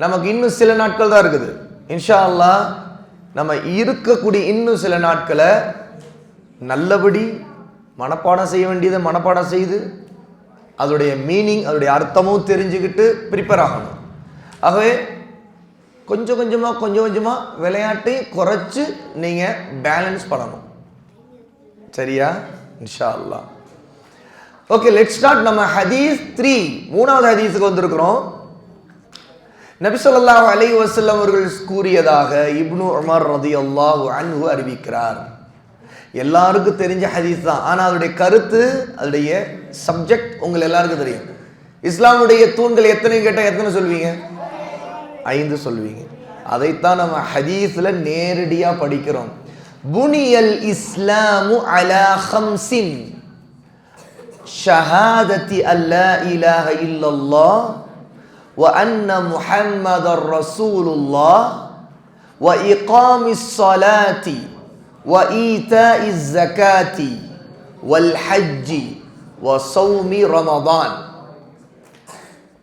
நமக்கு இன்னும் சில நாட்கள் தான் இருக்குது. இன்ஷா அல்லாஹ் நம்ம இருக்கக்கூடிய இன்னும் சில நாட்களை நல்லபடி மனப்பாடம் செய்ய வேண்டியதை மனப்பாடம் செய்து அதோடைய மீனிங், அதோடைய அர்த்தமும் தெரிஞ்சுக்கிட்டு ப்ரிப்பேர் ஆகணும். ஆகவே கொஞ்சம் கொஞ்சமாக விளையாட்டை குறைச்சி நீங்கள் பேலன்ஸ் பண்ணணும். சரியா? இன்ஷா அல்லாஹ். Okay, let's start. நம்ம ஹதீஸ் 3 மூணாவது ஹதீஸுக்கு வந்திருக்கிறோம். நபி ஸல்லல்லாஹு அலைஹி வஸல்லம் அவர்கள் கூறியதாக இப்னு உமர் ரலியல்லாஹு அன்ஹு அறிவிக்கிறார். எல்லாருக்கும் தெரிஞ்ச ஹதீஸ் தான், ஆனால் அதோடைய கருத்து, அதோடைய சப்ஜெக்ட் உங்கள் எல்லாருக்கும் தெரியும். இஸ்லாமுடைய தூண்கள் எத்தனை கேட்டால் எத்தனை சொல்வீங்க? 5 சொல்வீங்க. அதைத்தான் நம்ம ஹதீஸ்ல நேரடியாக படிக்கிறோம். புனியல் இஸ்லாமு அலா ஹம்ஸின் ஷஹாதத்தி அல்லா இலாஹ இல்லல்லாஹ் வ அன்ன முஹம்மதர் ரசூலுல்லாஹ் வ இகாமிஸ் ஸலாத்தி வ ஈதாஇஸ் ஸகாத்தி வல் ஹஜ்ஜி வ ஸௌமி ரமதான்.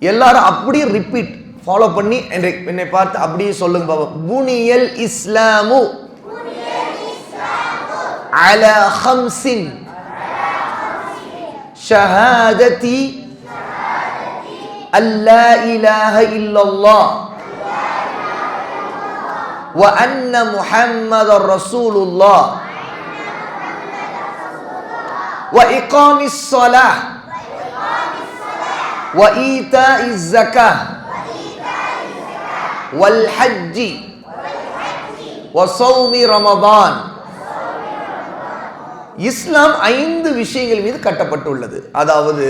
எல்லாரும் அப்படியே ரிப்பீட் ஃபாலோ பண்ணி என்னை பார்த்து அப்படியே சொல்லுங்க பாபா. புனியல் இஸ்லாமு அலா ஹம்ஸின் ஷஹாதத்தி அல்லா இலாஹ இல்லல்லாஹ் வ அன்ன முஹம்மதர் ரசூலுல்லாஹ் வ இகாமிஸ் ஸலாஹ் வ ஈதாஇஸ் ஸகாத் வல் ஹஜ்ஜி வ ஸௌமி ரமதான். இஸ்லாம் 5 விஷயங்கள் மீது கட்டப்பட்டுள்ளது. அதாவது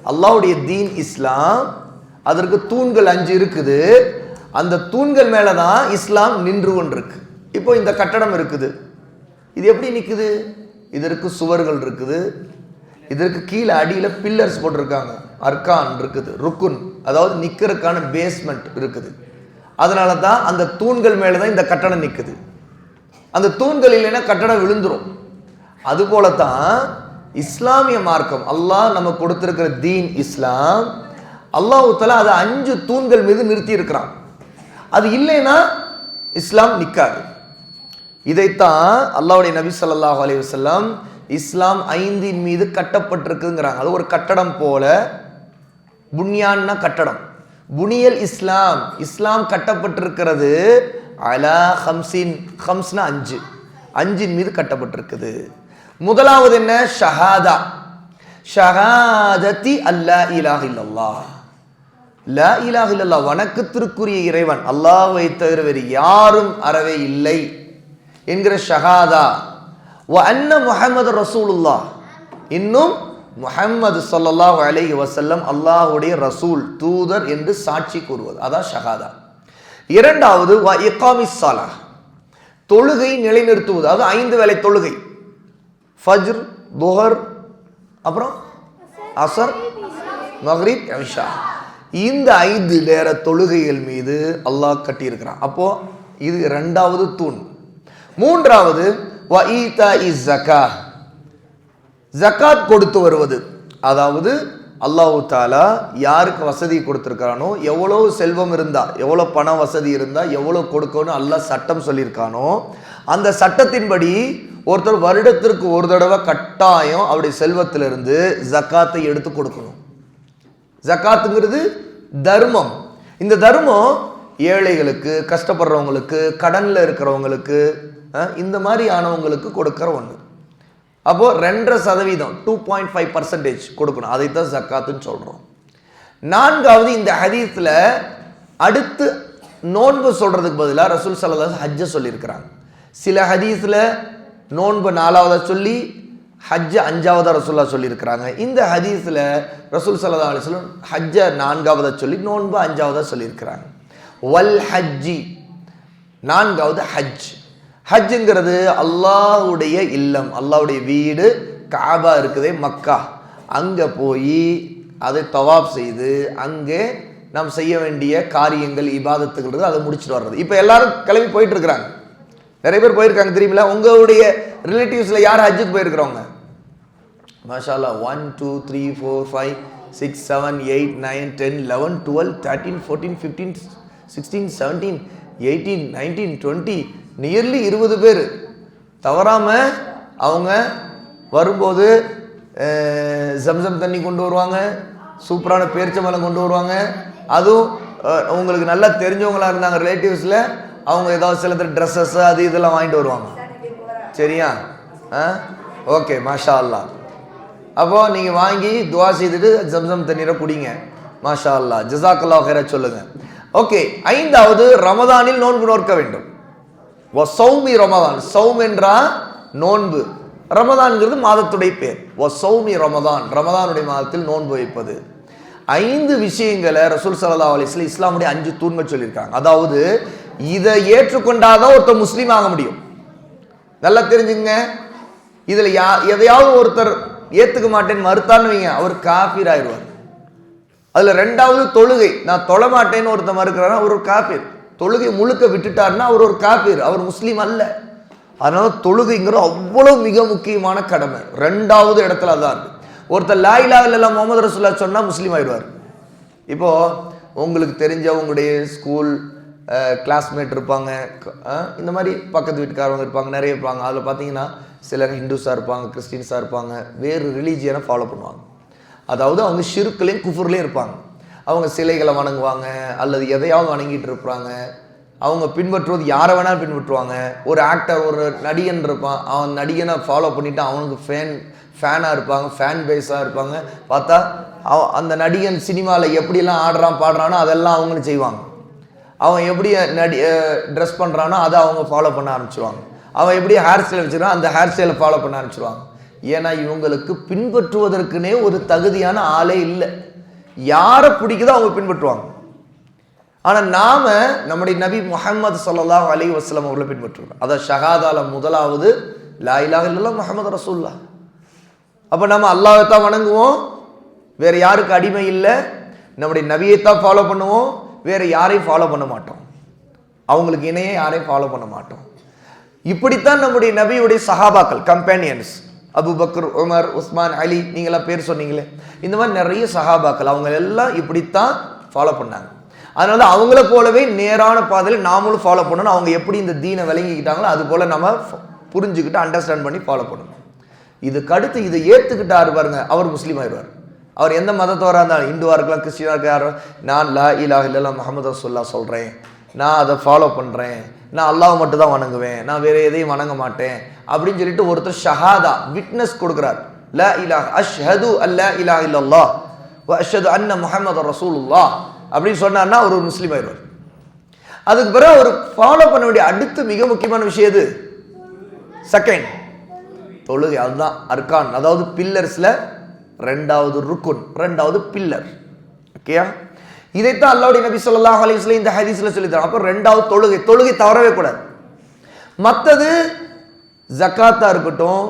அல்லாஹ்வுடைய தீன் இஸ்லாம், அதற்கு தூண்கள் 5 இருக்குது. அந்த தூண்கள் மேல தான் இஸ்லாம் நின்று கொண்டிருக்கு. இப்போ இந்த கட்டடம் இருக்குது, இது எப்படி நிக்குது? இதற்கு சுவர்கள் இருக்குது, இதற்கு கீழே அடியில பில்லர்ஸ் போட்டிருக்காங்க, அர்கான் இருக்குது, ருக்குன் அதாவது நிக்கிறதுக்கான பேஸ்மெண்ட் இருக்குது. அதனால தான் அந்த தூண்கள் மேல தான் இந்த கட்டடம் நிக்குது. அந்த தூண்கள் இல்லைன்னா கட்டடம் விழுந்துரும். அதுபோலத்தான் இஸ்லாமிய மார்க்கம், அல்லாஹ் நமக்கு கொடுத்திருக்கிற தீன் இஸ்லாம், அல்லாஹ் தஆலா அதை 5 தூண்கள் மீது நிறுத்தி இருக்கிறான். அது இல்லைன்னா இஸ்லாம் நிற்காது. இதைத்தான் அல்லாஹ்வுடைய நபி ஸல்லல்லாஹு அலைஹி வஸல்லம் இஸ்லாம் 5 மீது கட்டப்பட்டிருக்குங்கிறாங்க. அது ஒரு கட்டடம் போல. புன்யான்னா கட்டடம். புனியல் இஸ்லாம், இஸ்லாம் கட்டப்பட்டிருக்கிறது அலா ஹம்ஸின், ஹம்ஸ்னா 5, 5 மீது கட்டப்பட்டிருக்குது. முதலாவது என்ன? ஷஹாதா, ஷஹாதத்தி அல்லா இலாஹ இல்லல்லாஹ், லா இலாஹ இல்லல்லாஹ் வணக்கத்திற்குரிய இறைவன் அல்லாஹ்வை தவிர வேறு யாரும் அறவே இல்லை என்கிற ஷஹாதா. வ அன்ன முஹம்மது ரசூலுல்லாஹ், இன்னும் முஹம்மது ஸல்லல்லாஹு அலைஹி வஸல்லம் அல்லாஹ்வுடைய ரசூல், தூதர் என்று சாட்சி கூறுவது, அதான் ஷஹாதா. இரண்டாவது வ இகாமிஸ் ஸலாஹ், தொழுகை நிலைநிறுத்துவது, அது 5 வேளை தொழுகை, ஃபஜ்ர், துஹர், அப்புறம் அஸர், மக்ரிப், இஷா. இந்த 5 நேர தொழுகைகள் மீது அல்லாஹ் கட்டியிருக்கிறான். அப்போ இது இரண்டாவது தூண். மூன்றாவது வ ஈதாஇஸ் ஸகாத், ஜகாத் கொடுத்து வருவது. அதாவது அல்லாஹ் தஆலா யாருக்கு வசதி கொடுத்திருக்கானோ, எவ்வளவு செல்வம் இருந்தா, எவ்வளவு பண வசதி இருந்தா எவ்வளவு கொடுக்கணும் அல்லாஹ் சட்டம் சொல்லியிருக்கானோ, அந்த சட்டத்தின்படி ஒருத்தர் வருடத்திற்கு ஒரு தடவை கட்டாயம் அவருடைய செல்வத்திலிருந்து ஜகாத்தை எடுத்து கொடுக்கணும். ஜகாத்துங்கிறது தர்மம். இந்த தர்மம் ஏழைகளுக்கு, கஷ்டப்படுறவங்களுக்கு, கடன்ல இருக்கிறவங்களுக்கு, இந்த மாதிரி ஆனவங்களுக்கு கொடுக்கிற ஒன்று. அப்போ 2.5%, 2.5% கொடுக்கணும். அதைத்தான் ஜக்காத்துன்னு சொல்றோம். நான்காவது, இந்த ஹதீஸ்ல அடுத்து நோன்பு சொல்றதுக்கு பதிலாக ரசூல் ஸல்லல்லாஹு அலைஹி வஸல்லம் ஹஜ்ஜை சொல்லியிருக்கிறாங்க. சில ஹதீஸ்ல நோன்பு 4ஆவதா சொல்லி ஹஜ்ஜை 5ஆவதா ரசூலுல்லாஹ் சொல்லியிருக்கிறாங்க. இந்த ஹதீஸ்ல ரசூல் ஸல்லல்லாஹு அலைஹி வஸல்லம் ஹஜ்ஜை 4ஆவதா சொல்லி நோன்பு 5ஆவதா சொல்லியிருக்கிறாங்க. வல் ஹஜ்ஜி, 4வது ஹஜ். ஹஜ்ங்கிறது அல்லாஹ்வுடைய இல்லம், அல்லாஹ்வுடைய வீடு காபா இருக்குதே மக்கா, அங்கே போய் அதை தவாப் செய்து அங்கே நாம் செய்ய வேண்டிய காரியங்கள், இபாதத்துகள், அதை முடிச்சுட்டு வர்றது. இப்போ எல்லாரும் கிளம்பி போயிட்டு இருக்கிறாங்க, நிறைய பேர் போயிருக்காங்க தெரியுமில்ல. உங்களுடைய ரிலேட்டிவ்ஸ்ல யார் ஹஜ்ஜுக்கு போயிருக்கிறவங்க? மாஷா அல்லாஹ். 1 2 3 4 5 6 7 8 9 10 11 12 13 14 15 16, 17, 18, 19, 20 நியர்லி 20 பேர் தவறாமல் அவங்க வரும்போது ஜம்சம் தண்ணி கொண்டு வருவாங்க, சூப்பரான பேரிச்சம்பழம் கொண்டு வருவாங்க. அதுவும் உங்களுக்கு நல்லா தெரிஞ்சவங்களா இருந்தாங்க ரிலேட்டிவ்ஸில், அவங்க ஏதாவது சில ட்ரெஸ்ஸஸ் அது இதெல்லாம் வாங்கிட்டு வருவாங்க. சரியா? ஓகே, மாஷா அல்லா. அப்போது நீங்கள் வாங்கி துவா செய்துட்டு ஜம்சம் தண்ணீரை குடிங்க. மாஷா அல்லா, ஜஸாக்கல்லாஹ் ஹைரா சொல்லுங்க. ஓகே, 5வது ரமதானில் நோன்பு நோக்க வேண்டும். வசௌமி ரமதான், சௌம் என்றா நோன்பு, ரமதான்ங்கிறது மாதத்துடைய பேர். வசௌமி ரமதான், ரமதானுடைய மாதத்தில் நோன்பு வைப்பது. 5 விஷயங்களை ரசூல் ஸல்லல்லாஹு அலைஹி வஸல்லம் இஸ்லாமுடைய 5 தூண்கள் சொல்லியிருக்காங்க. அதாவது இதை ஏற்றுக்கொண்டாதான் ஒருத்தர் முஸ்லீம் ஆக முடியும். நல்லா தெரிஞ்சுங்க. இதுல எதையாவது ஒருத்தர் ஏத்துக்க மாட்டேன்னு மறுத்தான்னு வைங்க, அவர் காஃபிர் ஆயிடுவார். அதுல 2வது தொழுகை, நான் தொழ மாட்டேன்னு ஒருத்தர் மறுக்கிறாருன்னா அவர் ஒரு காஃபிர். தொழுகை முழுக்க விட்டுட்டாருன்னா அவர் ஒரு காஃபிர், அவர் முஸ்லீம் அல்ல. அதனால தொழுகைங்கிற அவ்வளவு மிக முக்கியமான கடமை 2வது இடத்துல அதான் இருக்கு. ஒருத்தர் லா இலாஹா இல்லல்லாஹ் முஹம்மது ரசூலுல்லாஹ் சொன்னா முஸ்லீம் ஆயிடுவார். இப்போ உங்களுக்கு தெரிஞ்ச உங்களுடைய ஸ்கூல் கிளாஸ்மேட் இருப்பாங்க, இந்த மாதிரி பக்கத்து வீட்டுக்காரவங்க இருப்பாங்க, நிறைய இருப்பாங்க. அதில் பார்த்தீங்கன்னா சிலர் ஹிந்துஸாக இருப்பாங்க, கிறிஸ்டின்ஸாக இருப்பாங்க, வேறு ரிலீஜியனை ஃபாலோ பண்ணுவாங்க. அதாவது அவங்க ஷிர்க்லேயும் குஃபுர்லேயும் இருப்பாங்க. அவங்க சிலைகளை வணங்குவாங்க அல்லது எதையாவது வணங்கிட்டு இருப்பாங்க. அவங்க பின்பற்றுவது யாரை வேணாலும் பின்பற்றுவாங்க. ஒரு ஆக்டர், ஒரு நடிகன் இருப்பான், அவன் நடிகனை ஃபாலோ பண்ணிவிட்டு அவனுக்கு ஃபேனாக இருப்பாங்க, ஃபேன் பேஸாக இருப்பாங்க. பார்த்தா அந்த நடிகன் சினிமாவில் எப்படிலாம் ஆடுறான் பாடுறானோ அதெல்லாம் அவங்களும் செய்வாங்க. அவன் எப்படி ட்ரெஸ் பண்ணுறானோ அதை அவங்க ஃபாலோ பண்ண ஆரம்பிச்சிருவாங்க. அவன் எப்படி ஹேர் ஸ்டைல் வச்சுருக்கான் அந்த ஹேர் ஸ்டைலை ஃபாலோ பண்ண ஆரம்பிச்சிருவாங்க. ஏன்னா இவங்களுக்கு பின்பற்றுவதற்குனே ஒரு தகுதியான ஆளே இல்லை. யாரை பிடிக்குதோ அவங்க பின்பற்றுவாங்க. ஆனால் நாம நம்முடைய நபி முஹம்மது ஸல்லல்லாஹு அலைஹி வஸல்லம் அவர்களை பின்பற்றுவோம். அதை ஷஹாதால 1வது லா இலாஹா இல்லல்லாஹ் முஹம்மது ரசூலுல்லாஹ். அப்போ நம்ம அல்லாஹ்வை தான் வணங்குவோம், வேற யாருக்கு அடிமை இல்லை. நம்முடைய நபியை தான் ஃபாலோ பண்ணுவோம், வேற யாரையும் ஃபாலோ பண்ண மாட்டோம். அவங்களுக்கு இணையே யாரையும் ஃபாலோ பண்ண மாட்டோம். இப்படித்தான் நம்முடைய நபியுடைய சஹாபாக்கள், கம்பேனியன்ஸ், அபூபக்கர், உமர், உஸ்மான், அலி, நீங்களாம் பேர் சொன்னீங்களே, இந்த மாதிரி நிறைய சஹாபாக்கள் அவங்க எல்லாம் இப்படித்தான் ஃபாலோ பண்ணாங்க. அதனால அவங்கள போலவே நேரான பாதையில் நாமளும் ஃபாலோ பண்ணணும். அவங்க எப்படி இந்த தீனை விளங்கிக்கிட்டாங்களோ அது போல நம்ம புரிஞ்சுக்கிட்டு அண்டர்ஸ்டாண்ட் பண்ணி ஃபாலோ பண்ணணும். இதுக்கு அடுத்து இதை ஏற்றுக்கிட்டாரு பாருங்க, அவர் முஸ்லீம் ஆயிடுவார். அவர் எந்த மதத்தவராக இருந்தாலும், இந்துவாக இருக்கலாம், கிறிஸ்டினாக இருக்கலாம், நான் லா இலாஹா இல்லல்லாஹ் முஹம்மது ரசூலுல்லாஹ் சொல்கிறேன், நான் அதை ஃபாலோ பண்ணுறேன், நான் அல்லாஹ் மட்டும் தான் வணங்குவேன், நான் வேற எதையும் வணங்க மாட்டேன் அப்படின்னு சொல்லிட்டு ஒருத்தர் ஷஹாதா விட்னஸ் கொடுக்குறார். லா இலாஹா அஷ்ஹது அல்லா இலாஹா இல்லல்லாஹ் வ அஷ்ஹது அன்ன முஹம்மது ரசூலுல்லாஹ் அப்படின்னு சொன்னார்னா அவர் ஒரு முஸ்லீம் ஆயிடுவார். அதுக்கு பிறகு அவர் ஃபாலோ பண்ண வேண்டிய அடுத்த மிக முக்கியமான விஷயம் எது? செகண்ட் தொழுகை. அதுதான் அர்கான், அதாவது பில்லர்ஸ்ல 2வது ருக்குன், 2வது பில்லர். ஓகேயா? இதைத்தான் அல்லாஹ்வுடைய நபி ஸல்லல்லாஹு அலைஹி வஸல்லம் இந்த ஹதீஸ்ல சொல்லி தராங்க. அப்போ 2வது தொழுகை, தொழுகை தவறவே கூடாது. மற்றது ஜக்காத்தா இருக்கட்டும்,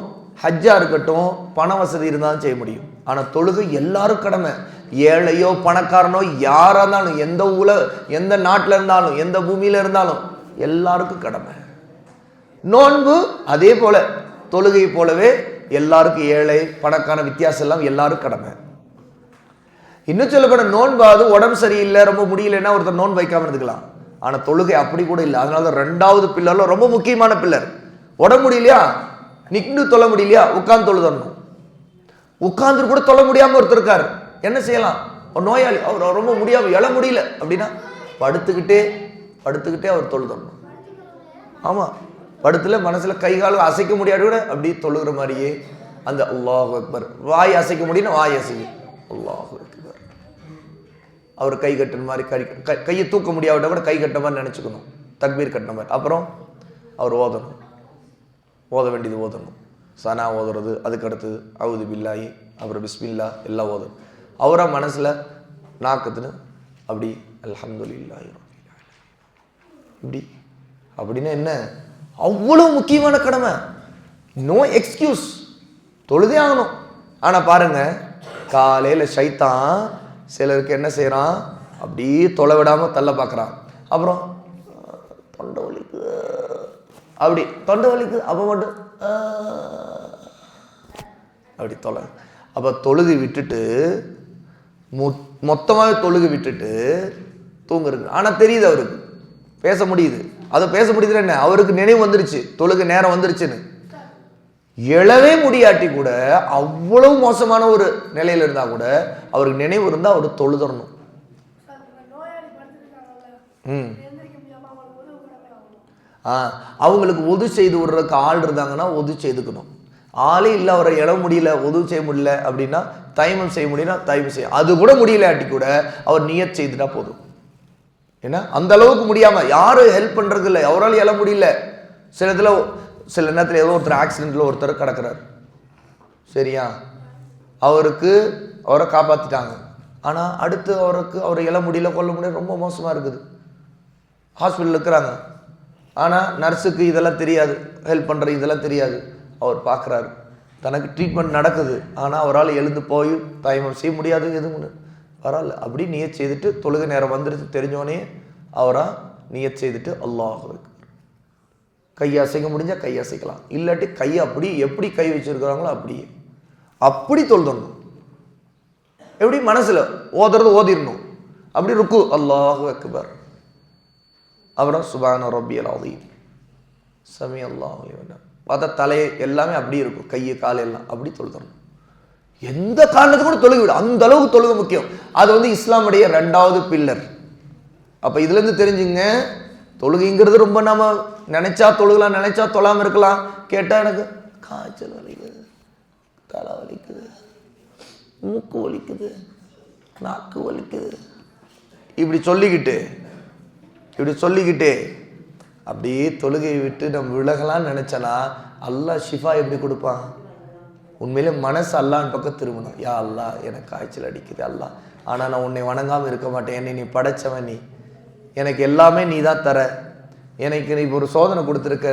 ஹஜ்ஜா இருக்கட்டும், பண வசதி இருந்தாலும் செய்ய முடியும். ஆனால் தொழுகை எல்லாரும் கடமை. ஏழையோ பணக்காரனோ யாராக இருந்தாலும், எந்த நாட்டில் இருந்தாலும், எந்த பூமியில இருந்தாலும் எல்லாருக்கும் கடமை. நோன்பு அதே போல, தொழுகை போலவே எல்லாருக்கும், ஏழை பணக்கான வித்தியாசம் எல்லாம் எல்லாரும் கடமை. இன்னும் சொல்லப்பட நோன்பாவது உடம்பு சரியில்லை, ரொம்ப முடியலன்னா ஒருத்தர் நோன்பு வைக்காம இருந்துக்கலாம். ஆனால் தொழுகை அப்படி கூட இல்லை. அதனால தான் 2வது பில்லர்ல ரொம்ப முக்கியமான பில்லர். உடம்பு முடியலையா, நின்று தொழ முடியலையா, உட்கார்ந்து தொழுதரணும். உட்கார்ந்து கூட தொழ முடியாம ஒருத்தர் இருக்காரு, என்ன செய்யலாம்? ஒரு நோயாளி, அவர் ரொம்ப முடியாம எழ முடியல அப்படின்னா படுத்துக்கிட்டே அவர் தொழுதரணும். ஆமா, படுத்துல மனசுல கை கால் அசைக்க முடியாது கூட அப்படி தொழுகிற மாதிரியே அந்த அல்லாஹ் அக்பர், வாய் அசைக்க முடியும், வாய் அசைக்கும் அல்லாஹ் அக்பர். அவர் கை கட்டுற மாதிரி, கையை தூக்க முடியாவிட்ட கூட கை கட்ட மாதிரி நினைச்சுக்கணும், தக்பீர் கட்டின மாதிரி. அப்புறம் அவர் ஓதணும், ஓத வேண்டியது ஓதணும், சனா ஓதுறது, அதுக்கடுத்து அவுது பில்லாஹி, அப்புறம் பிஸ்மில்லா எல்லாம் ஓதணும். அவரா மனசுல நாக்கத்துன்னு அப்படி அல்ஹம்துலில்லாஹி இப்படி அப்படின்னா என்ன, அவ்வளவு முக்கியமான கடமை. நோ எக்ஸ்கியூஸ், தொழுதே ஆகணும். ஆனா பாருங்க, காலையில சைத்தான் சிலருக்கு என்ன செய்யறான், அப்படியே தொலை விடாம தள்ள பார்க்கறான். அப்புறம் தொண்டை வலிக்கு, அப்படி தொண்டை வலிக்கு, அப்ப மட்டும் அப்படி தொலை. அப்ப தொழுகை விட்டுட்டு, மொத்தமாகவே தொழுகை விட்டுட்டு தூங்குறது. ஆனால் தெரியுது அவருக்கு பேச முடியுது. அதை பேச முடியுதுல என்ன, அவருக்கு நினைவு வந்துருச்சு, தொழுகை நேரம் வந்துருச்சுன்னு. எழவே முடியாட்டி கூட, அவ்வளவு மோசமான ஒரு நிலையில இருந்தா கூட அவருக்கு நினைவு இருந்தா அவர் தொழுதரணும். அவங்களுக்கு உதவி செய்து விடுறதுக்கு ஆள் இருந்தாங்கன்னா உதவி செய்துக்கணும். ஆளே இல்லை, அவரை எழ முடியல, உதவி செய்ய முடியல அப்படின்னா, தைமம் செய்ய முடியும்னா தைமம் செய்ய, அது கூட முடியலாட்டி கூட அவர் நியத் செய்துட்டா போதும். ஏன்னா அந்த அளவுக்கு முடியாம யாரும் ஹெல்ப் பண்றது இல்லை, அவரால் எழ முடியல. சில நேரத்தில் ஏதோ ஒருத்தர் ஆக்சிடென்ட்ல ஒருத்தர் கிடக்கிறார், சரியா, அவரை காப்பாத்திட்டாங்க. ஆனா அடுத்து அவரை எழ முடியல, கொல்ல முடியல, ரொம்ப மோசமா இருக்குது, ஹாஸ்பிட்டல் இருக்கிறாங்க. ஆனா நர்ஸுக்கு இதெல்லாம் தெரியாது, ஹெல்ப் பண்ற இதெல்லாம் தெரியாது. அவர் பார்க்குறாரு, தனக்கு ட்ரீட்மெண்ட் நடக்குது, ஆனால் அவரால் எழுந்து போய் தைமம் செய்ய முடியாது, எதுவும் பரவாயில்ல. அப்படி நியத் செய்துட்டு தொழுகை நேரம் வந்துருச்சு தெரிஞ்சோடனே அவரா நியத் செய்துட்டு அல்லாஹ் கையசைக்க முடிஞ்சால் கையசைக்கலாம், இல்லாட்டி கையை அப்படி எப்படி கை வச்சிருக்கிறாங்களோ அப்படி தொழுதணும். எப்படி மனசில் ஓதுறது ஓதிடணும், அப்படி ருக்கு அல்லாஹு அக்பர், அப்புறம் சுபான ரப்பியல் அஸீம் சமி அல்லாஹு லிமன், பார்த்தா தலையை எல்லாமே அப்படி இருக்கும், கையை கால் எல்லாம் அப்படி தொழுதணும். எந்த காரணத்துக்கு கூட தொழுகை விடும், அந்த அளவுக்கு தொழுகை முக்கியம். அது இஸ்லாமுடைய 2வது பில்லர். அப்ப இதுல இருந்து தெரிஞ்சுங்க, தொழுகைங்கிறது ரொம்ப நம்ம நினைச்சா தொழுகலாம், நினைச்சா தொழாம இருக்கலாம். கேட்டா எனக்கு காய்ச்சல் வலிக்குது, தலை வலிக்குது, மூக்கு வலிக்குது, நாக்கு வலிக்குது, இப்படி சொல்லிக்கிட்டு அப்படியே தொழுகையை விட்டு நம்ம விலகலான்னு நினைச்சனா அல்லாஹ் ஷிஃபா எப்படி கொடுப்பான்? உண்மையிலே மனசு அல்லாஹ்வின் பக்கம் திரும்பணும். யா அல்லாஹ், எனக்கு காய்ச்சல் அடிக்குது அல்லாஹ், ஆனால் நான் உன்னை வணங்காமல் இருக்க மாட்டேன், என்னை நீ படைச்சவன், நீ எனக்கு எல்லாமே நீ தான் தர, எனக்கு நீ ஒரு சோதனை கொடுத்துருக்க,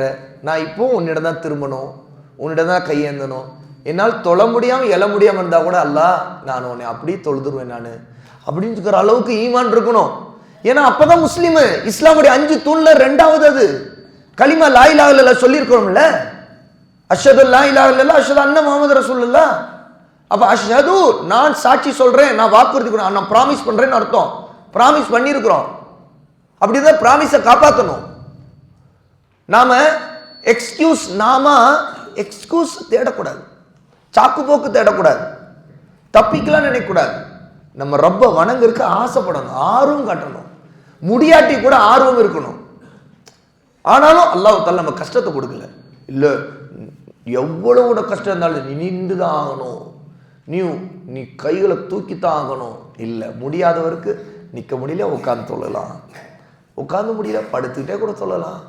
நான் இப்போவும் உன்னிடம் தான் திரும்பணும், உன்னிடம் தான் கையேந்தணும். என்னால் தொழ முடியாமல் எழ முடியாமல் இருந்தால் கூட அல்லாஹ் நான் உன்னை அப்படியே தொழுதுருவேன் நான் அப்படின்னு இருக்கிற அளவுக்கு ஈமான் இருக்கணும். ஏன்னா அப்பதான் முஸ்லீம். இஸ்லாமுடைய 5 தூண்ல 2வது அது கலிமா லா இலாஹ இல்லல்லாஹ் சொல்லியிருக்கிறோம்ல, அஷ்ஹது லா இலாஹ இல்லல்லாஹ் அஷ்ஹது அன்ன முஹம்மது ரசூலுல்லாஹ். அப்ப அஷ்ஹது நான் சாட்சி சொல்றேன், நான் வாக்குறுதி கொடுறேன், நான் ப்ராமிஸ் பண்றேன்னு அர்த்தம். ப்ராமிஸ் பண்ணியிருக்கிறோம், அப்படிதான் ப்ராமிஸை காப்பாற்றணும். நாம எக்ஸ்கியூஸ் தேடக்கூடாது, சாக்கு போக்கு தேடக்கூடாது, தப்பிக்கலாம் நினைக்கக்கூடாது. நம்ம ரப்ப வணங்குறதுக்கு ஆசைப்படணும், ஆர்வம் காட்டணும், முடியாட்டி கூட ஆர்வம் இருக்கணும். ஆனாலும் அல்லாஹ் தஆலா நம்ம கஷ்டத்தை கொடுக்கல, இல்ல எவ்வளவு கஷ்டம் இருந்தாலும் நீ நின்று தான் ஆகணும், நீ கைகளை தூக்கித்தான் ஆகணும். இல்லை, முடியாதவருக்கு நிற்க முடியல உட்காந்து தொழலாம், உட்காந்து முடியல படுத்துக்கிட்டே கூட தொழலாம்.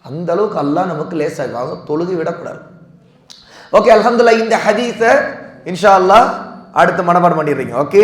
அந்த அளவுக்கு அல்லாஹ் நமக்கு லேசாக தொழுகை விடக்கூடாது. ஓகே, அல்ஹம்துலில்லாஹ். இந்த ஹதீஸை இன்ஷா அல்லாஹ் அடுத்த மனப்பாடம் பண்ணிடுறீங்க. ஓகே.